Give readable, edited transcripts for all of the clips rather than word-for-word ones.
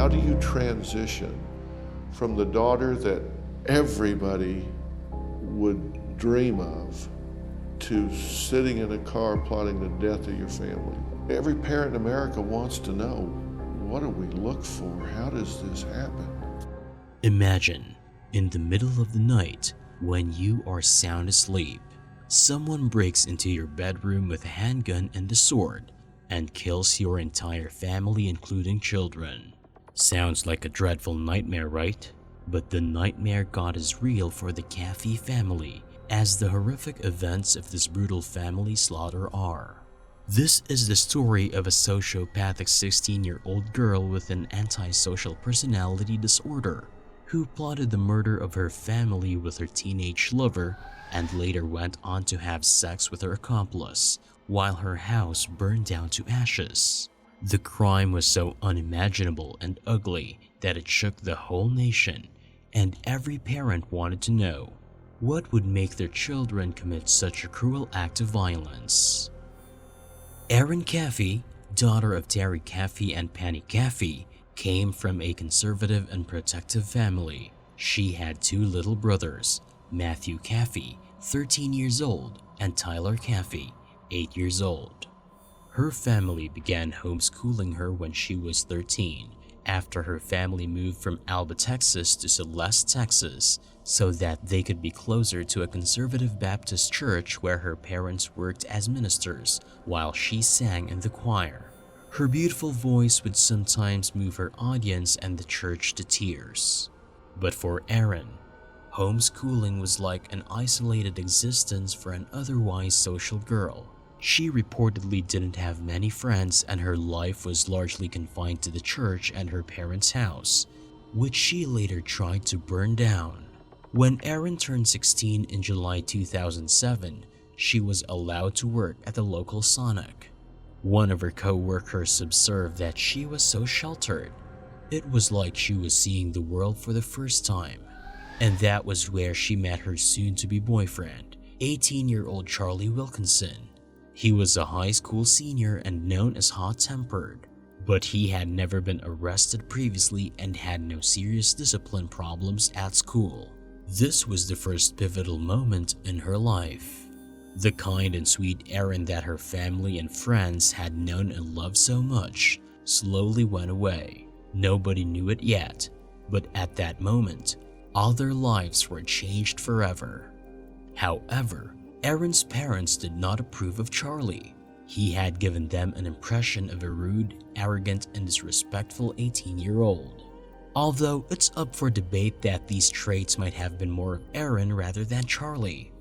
How do you transition from the daughter that everybody would dream of to sitting in a car plotting the death of your family? Every parent in America wants to know, what do we look for? How does this happen? Imagine, in the middle of the night, when you are sound asleep, someone breaks into your bedroom with a handgun and a sword and kills your entire family, including children. Sounds like a dreadful nightmare, right? But the nightmare got as real for the Caffey family as the horrific events of this brutal family slaughter are. This is the story of a sociopathic 16-year-old girl with an antisocial personality disorder who plotted the murder of her family with her teenage lover and later went on to have sex with her accomplice while her house burned down to ashes. The crime was so unimaginable and ugly that it shook the whole nation, and every parent wanted to know what would make their children commit such a cruel act of violence. Erin Caffey, daughter of Terry Caffey and Penny Caffey, came from a conservative and protective family. She had two little brothers, Matthew Caffey, 13 years old, and Tyler Caffey, 8 years old. Her family began homeschooling her when she was 13, after her family moved from Alba, Texas to Celeste, Texas, so that they could be closer to a conservative Baptist church where her parents worked as ministers while she sang in the choir. Her beautiful voice would sometimes move her audience and the church to tears. But for Erin, homeschooling was like an isolated existence for an otherwise social girl. She reportedly didn't have many friends, and her life was largely confined to the church and her parents' house, which she later tried to burn down. When Erin turned 16 in July 2007, she was allowed to work at the local Sonic. One of her co-workers observed that she was so sheltered. It was like she was seeing the world for the first time. And that was where she met her soon-to-be boyfriend, 18-year-old Charlie Wilkinson. He was a high school senior and known as hot-tempered, but he had never been arrested previously and had no serious discipline problems at school. This was the first pivotal moment in her life. The kind and sweet Erin that her family and friends had known and loved so much slowly went away. Nobody knew it yet, but at that moment, all their lives were changed forever. However, Erin's parents did not approve of Charlie. He had given them an impression of a rude, arrogant, and disrespectful 18-year-old. Although it's up for debate that these traits might have been more of Erin rather than Charlie.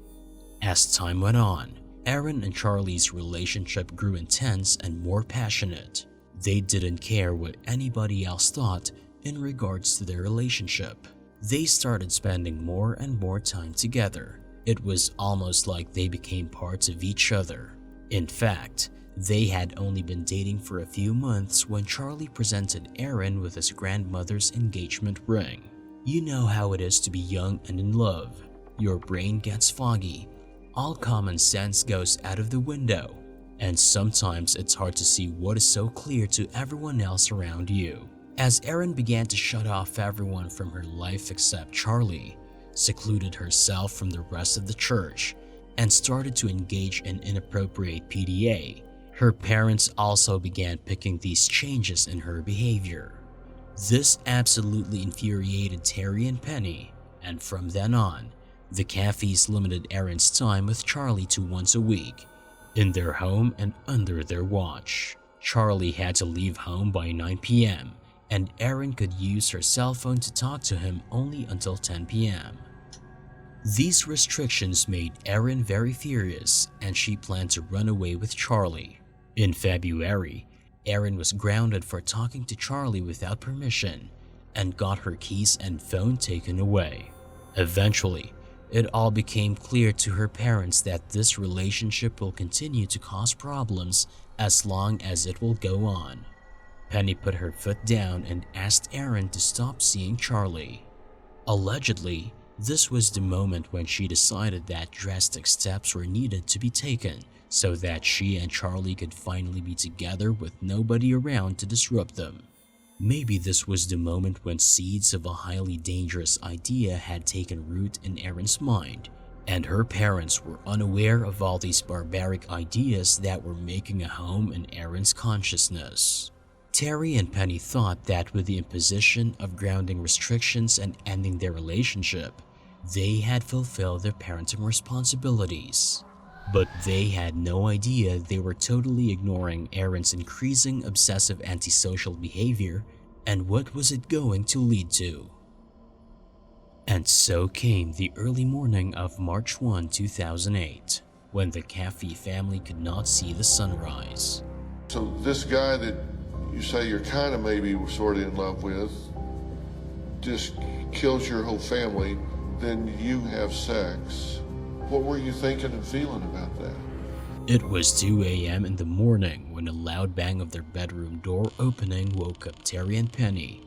As time went on, Erin and Charlie's relationship grew intense and more passionate. They didn't care what anybody else thought in regards to their relationship. They started spending more and more time together. It was almost like they became parts of each other. In fact, they had only been dating for a few months when Charlie presented Erin with his grandmother's engagement ring. You know how it is to be young and in love. Your brain gets foggy. All common sense goes out of the window. And sometimes it's hard to see what is so clear to everyone else around you. As Erin began to shut off everyone from her life except Charlie, secluded herself from the rest of the church, and started to engage in inappropriate PDA, her parents also began picking these changes in her behavior. This absolutely infuriated Terry and Penny, and from then on, the Caffeys limited Erin's time with Charlie to once a week, in their home and under their watch. Charlie had to leave home by 9 p.m., and Erin could use her cell phone to talk to him only until 10 p.m. These restrictions made Erin very furious, and she planned to run away with Charlie. In February, Erin was grounded for talking to Charlie without permission and got her keys and phone taken away. Eventually, it all became clear to her parents that this relationship will continue to cause problems as long as it will go on. Penny put her foot down and asked Erin to stop seeing Charlie. Allegedly, this was the moment when she decided that drastic steps were needed to be taken so that she and Charlie could finally be together with nobody around to disrupt them. Maybe this was the moment when seeds of a highly dangerous idea had taken root in Erin's mind, and her parents were unaware of all these barbaric ideas that were making a home in Erin's consciousness. Terry and Penny thought that with the imposition of grounding restrictions and ending their relationship, they had fulfilled their parenting responsibilities. But they had no idea they were totally ignoring Erin's increasing obsessive antisocial behavior, and what was it going to lead to? And so came the early morning of March 1, 2008, when the Caffey family could not see the sunrise. So this guy that you say you're kind of maybe sort of in love with just kills your whole family, then you have sex. What were you thinking and feeling about that? It was 2 a.m. in the morning when a loud bang of their bedroom door opening woke up Terry and Penny.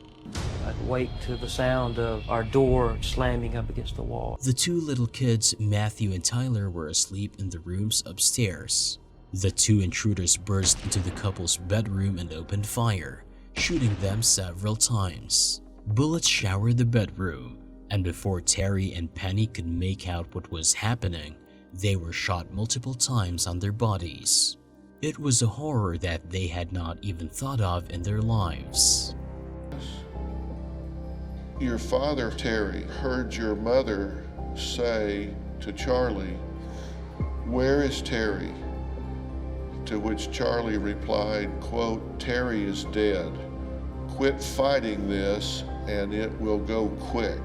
I'd wake to the sound of our door slamming up against the wall. The two little kids, Matthew and Tyler, were asleep in the rooms upstairs. The two intruders burst into the couple's bedroom and opened fire, shooting them several times. Bullets showered the bedroom, and before Terry and Penny could make out what was happening, they were shot multiple times on their bodies. It was a horror that they had not even thought of in their lives. Your father, Terry, heard your mother say to Charlie, "Where is Terry?" To which Charlie replied, quote, "Terry is dead. Quit fighting this and it will go quick."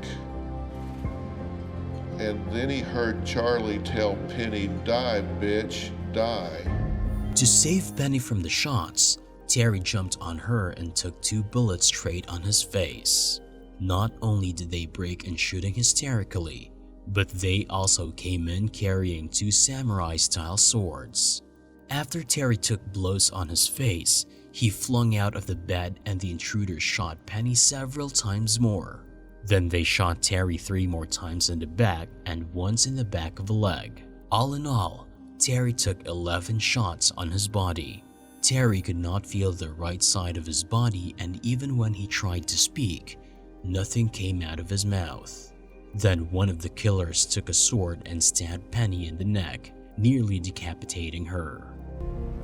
And then he heard Charlie tell Penny, "Die, bitch, die." To save Penny from the shots, Terry jumped on her and took 2 bullets straight on his face. Not only did they break and shooting hysterically, but they also came in carrying 2 samurai-style swords. After Terry took blows on his face, he flung out of the bed and the intruders shot Penny several times more. Then they shot Terry 3 more times in the back and once in the back of the leg. All in all, Terry took 11 shots on his body. Terry could not feel the right side of his body, and even when he tried to speak, nothing came out of his mouth. Then one of the killers took a sword and stabbed Penny in the neck, nearly decapitating her.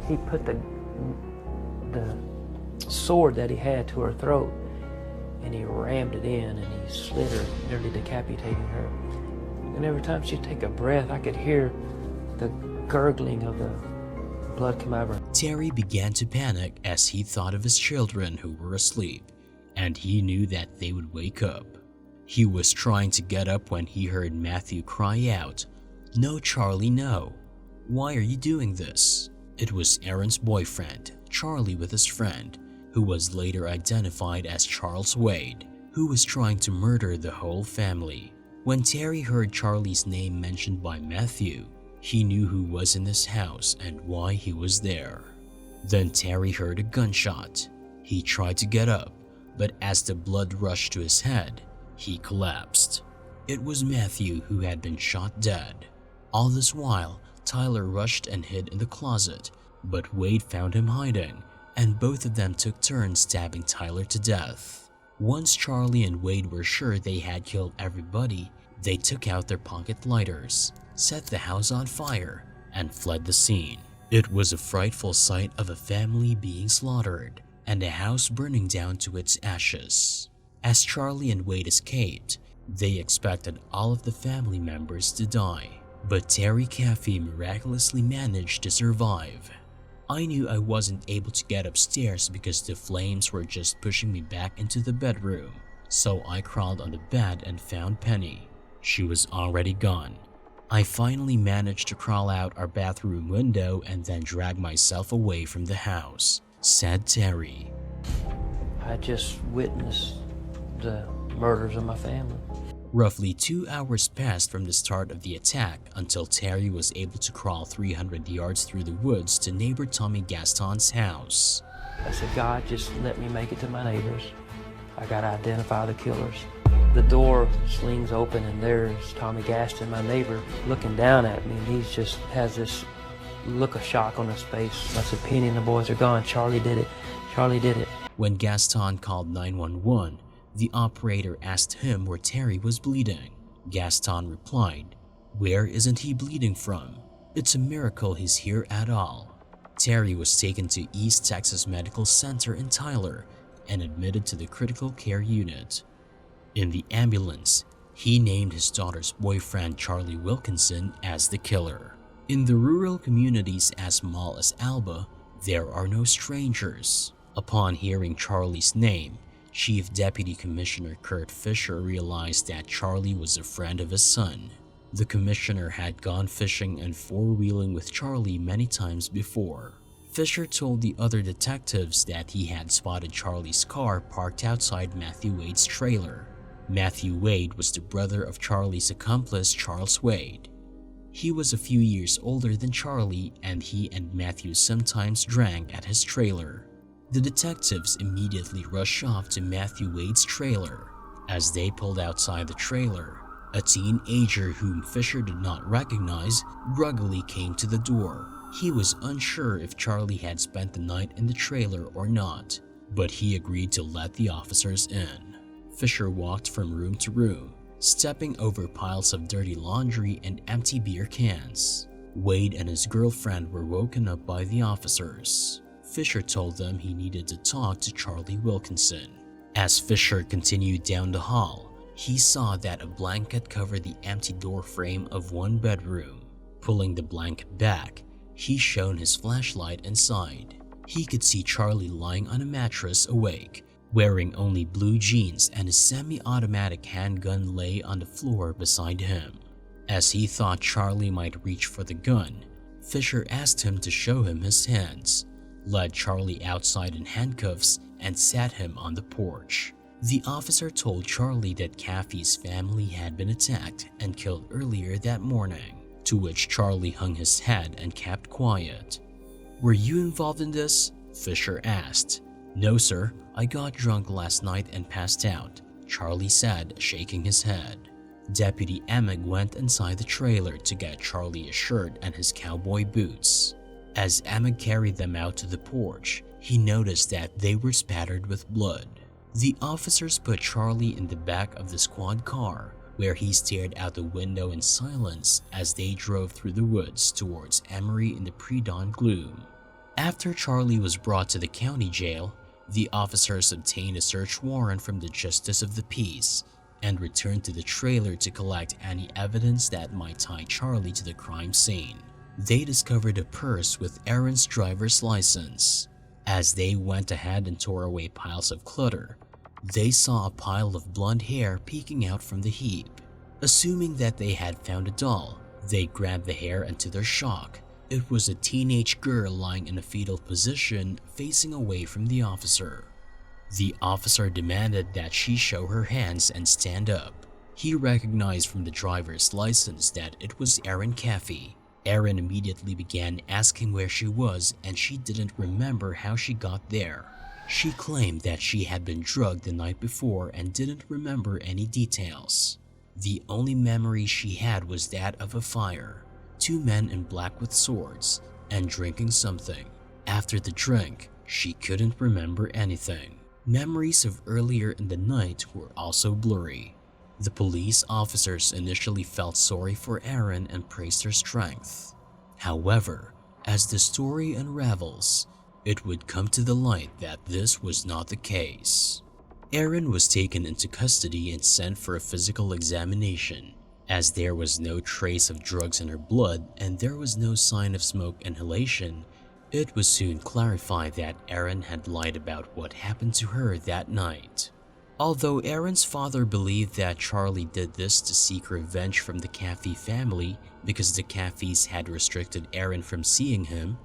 He put the sword that he had to her throat, and he rammed it in, and he slit her, nearly decapitating her. And every time she'd take a breath, I could hear the gurgling of the blood come out of her. Terry began to panic as he thought of his children who were asleep, and he knew that they would wake up. He was trying to get up when he heard Matthew cry out, "No, Charlie, no. Why are you doing this?" It was Erin's boyfriend, Charlie, with his friend, who was later identified as Charles Wade, who was trying to murder the whole family. When Terry heard Charlie's name mentioned by Matthew, he knew who was in this house and why he was there. Then Terry heard a gunshot. He tried to get up, but as the blood rushed to his head, he collapsed. It was Matthew who had been shot dead. All this while, Tyler rushed and hid in the closet, but Wade found him hiding, and both of them took turns stabbing Tyler to death. Once Charlie and Wade were sure they had killed everybody, they took out their pocket lighters, set the house on fire, and fled the scene. It was a frightful sight of a family being slaughtered and a house burning down to its ashes. As Charlie and Wade escaped, they expected all of the family members to die, but Terry Caffey miraculously managed to survive. I knew I wasn't able to get upstairs because the flames were just pushing me back into the bedroom, so I crawled on the bed and found Penny. She was already gone. I finally managed to crawl out our bathroom window and then drag myself away from the house, said Terry. I just witnessed the murders of my family. Roughly 2 hours passed from the start of the attack until Terry was able to crawl 300 yards through the woods to neighbor Tommy Gaston's house. I said, "God, just let me make it to my neighbors. I gotta identify the killers." The door slings open and there's Tommy Gaston, my neighbor, looking down at me, and he just has this look of shock on his face. I said, "Penny and the boys are gone. Charlie did it. Charlie did it." When Gaston called 911, the operator asked him where Terry was bleeding. Gaston replied, "Where isn't he bleeding from? It's a miracle he's here at all." Terry was taken to East Texas Medical Center in Tyler and admitted to the critical care unit. In the ambulance, he named his daughter's boyfriend Charlie Wilkinson as the killer. In the rural communities as small as Alba, there are no strangers. Upon hearing Charlie's name, Chief Deputy Commissioner Kurt Fisher realized that Charlie was a friend of his son. The commissioner had gone fishing and four-wheeling with Charlie many times before. Fisher told the other detectives that he had spotted Charlie's car parked outside Matthew Wade's trailer. Matthew Wade was the brother of Charlie's accomplice, Charles Wade. He was a few years older than Charlie, and he and Matthew sometimes drank at his trailer. The detectives immediately rushed off to Matthew Wade's trailer. As they pulled outside the trailer, a teenager whom Fisher did not recognize groggily came to the door. He was unsure if Charlie had spent the night in the trailer or not, but he agreed to let the officers in. Fisher walked from room to room, stepping over piles of dirty laundry and empty beer cans. Wade and his girlfriend were woken up by the officers. Fisher told them he needed to talk to Charlie Wilkinson. As Fisher continued down the hall, he saw that a blanket covered the empty door frame of one bedroom. Pulling the blanket back, he shone his flashlight inside. He could see Charlie lying on a mattress awake, wearing only blue jeans, and a semi-automatic handgun lay on the floor beside him. As he thought Charlie might reach for the gun, Fisher asked him to show him his hands, led Charlie outside in handcuffs, and sat him on the porch. The officer told Charlie that Kathy's family had been attacked and killed earlier that morning, to which Charlie hung his head and kept quiet. "Were you involved in this?" Fisher asked. "No, sir. I got drunk last night and passed out," Charlie said, shaking his head. Deputy Emig went inside the trailer to get Charlie a shirt and his cowboy boots. As Emig carried them out to the porch, he noticed that they were spattered with blood. The officers put Charlie in the back of the squad car, where he stared out the window in silence as they drove through the woods towards Emory in the pre-dawn gloom. After Charlie was brought to the county jail, the officers obtained a search warrant from the Justice of the Peace and returned to the trailer to collect any evidence that might tie Charlie to the crime scene. They discovered a purse with Erin's driver's license. As they went ahead and tore away piles of clutter, they saw a pile of blonde hair peeking out from the heap. Assuming that they had found a doll, they grabbed the hair, and to their shock, it was a teenage girl lying in a fetal position facing away from the officer. The officer demanded that she show her hands and stand up. He recognized from the driver's license that it was Erin Caffey. Erin immediately began asking where she was, and she didn't remember how she got there. She claimed that she had been drugged the night before and didn't remember any details. The only memory she had was that of a fire, 2 men in black with swords, and drinking something. After the drink, she couldn't remember anything. Memories of earlier in the night were also blurry. The police officers initially felt sorry for Erin and praised her strength. However, as the story unravels, it would come to the light that this was not the case. Erin was taken into custody and sent for a physical examination. As there was no trace of drugs in her blood and there was no sign of smoke inhalation, it was soon clarified that Erin had lied about what happened to her that night. Although Erin's father believed that Charlie did this to seek revenge from the Caffey family because the Caffeys had restricted Erin from seeing him,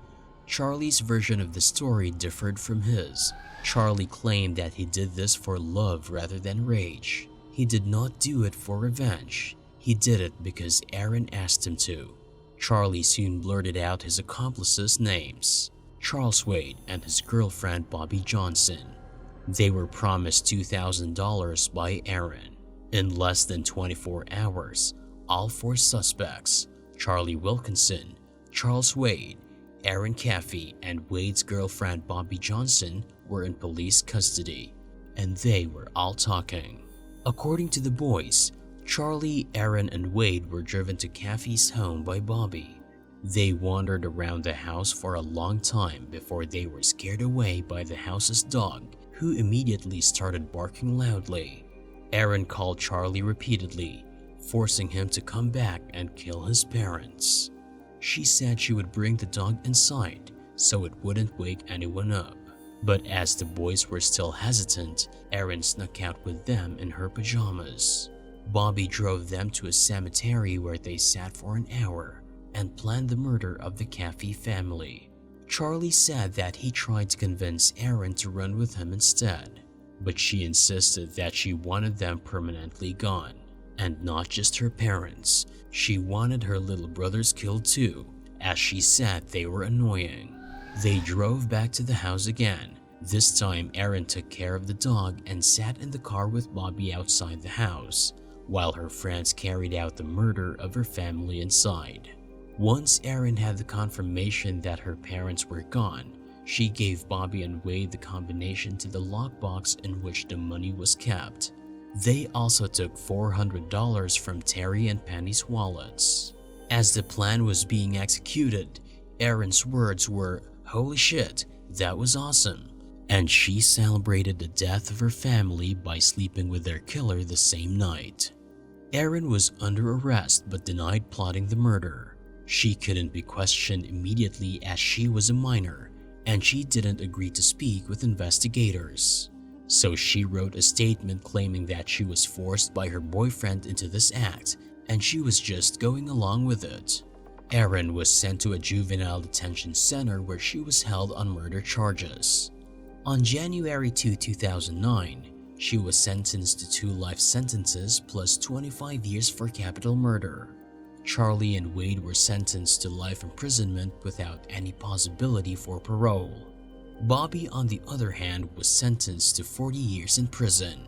Charlie's version of the story differed from his. Charlie claimed that he did this for love rather than rage. He did not do it for revenge. He did it because Erin asked him to. Charlie soon blurted out his accomplices' names: Charles Wade and his girlfriend Bobby Johnson. They were promised $2,000 by Erin. In less than 24 hours, all 4 suspects, Charlie Wilkinson, Charles Wade, Erin Caffey, and Wade's girlfriend Bobby Johnson, were in police custody, and they were all talking. According to the boys, Charlie, Erin, and Wade were driven to Kathy's home by Bobby. They wandered around the house for a long time before they were scared away by the house's dog, who immediately started barking loudly. Erin called Charlie repeatedly, forcing him to come back and kill his parents. She said she would bring the dog inside so it wouldn't wake anyone up. But as the boys were still hesitant, Erin snuck out with them in her pajamas. Bobby drove them to a cemetery where they sat for an hour and planned the murder of the Caffey family. Charlie said that he tried to convince Erin to run with him instead, but she insisted that she wanted them permanently gone. And not just her parents, she wanted her little brothers killed too, as she said they were annoying. They drove back to the house again. This time Erin took care of the dog and sat in the car with Bobby outside the house, while her friends carried out the murder of her family inside. Once Erin had the confirmation that her parents were gone, she gave Bobby and Wade the combination to the lockbox in which the money was kept. They also took $400 from Terry and Penny's wallets. As the plan was being executed, Erin's words were, "Holy shit, that was awesome," and she celebrated the death of her family by sleeping with their killer the same night. Erin was under arrest but denied plotting the murder. She couldn't be questioned immediately as she was a minor, and she didn't agree to speak with investigators. So she wrote a statement claiming that she was forced by her boyfriend into this act and she was just going along with it. Erin was sent to a juvenile detention center where she was held on murder charges. On January 2, 2009, she was sentenced to 2 life sentences plus 25 years for capital murder. Charlie and Wade were sentenced to life imprisonment without any possibility for parole. Bobby, on the other hand, was sentenced to 40 years in prison.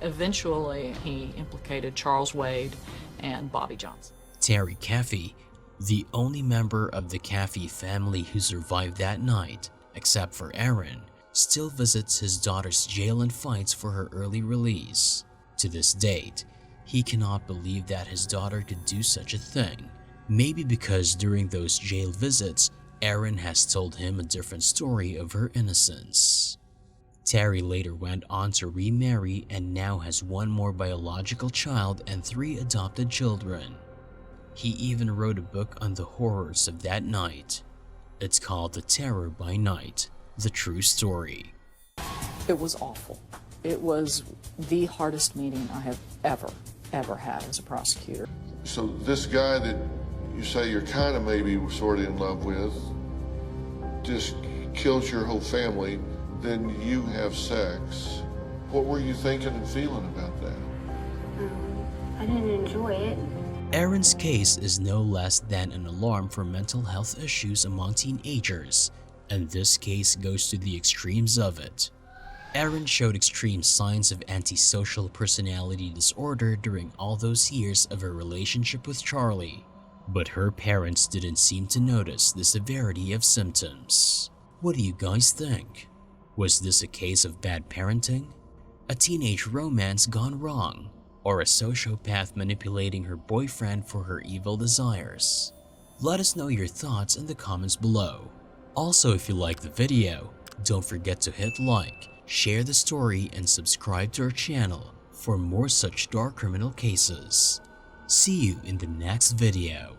Eventually, he implicated Charles Wade and Bobby Johnson. Terry Caffey, the only member of the Caffey family who survived that night, except for Erin, still visits his daughter's jail and fights for her early release. To this date, he cannot believe that his daughter could do such a thing. Maybe because during those jail visits, Erin has told him a different story of her innocence. Terry later went on to remarry and now has 1 more biological child and 3 adopted children. He even wrote a book on the horrors of that night. It's called The Terror by Night, The True Story. It was awful. It was the hardest meeting I have ever had as a prosecutor. So this guy that you say you're kind of maybe sort of in love with just kills your whole family, then you have sex. What were you thinking and feeling about that? I didn't enjoy it. Erin's case is no less than an alarm for mental health issues among teenagers, and this case goes to the extremes of it. Erin showed extreme signs of antisocial personality disorder during all those years of her relationship with Charlie, but her parents didn't seem to notice the severity of symptoms. What do you guys think? Was this a case of bad parenting? A teenage romance gone wrong? Or a sociopath manipulating her boyfriend for her evil desires? Let us know your thoughts in the comments below. Also, if you liked the video, don't forget to hit like, share the story, and subscribe to our channel for more such dark criminal cases. See you in the next video.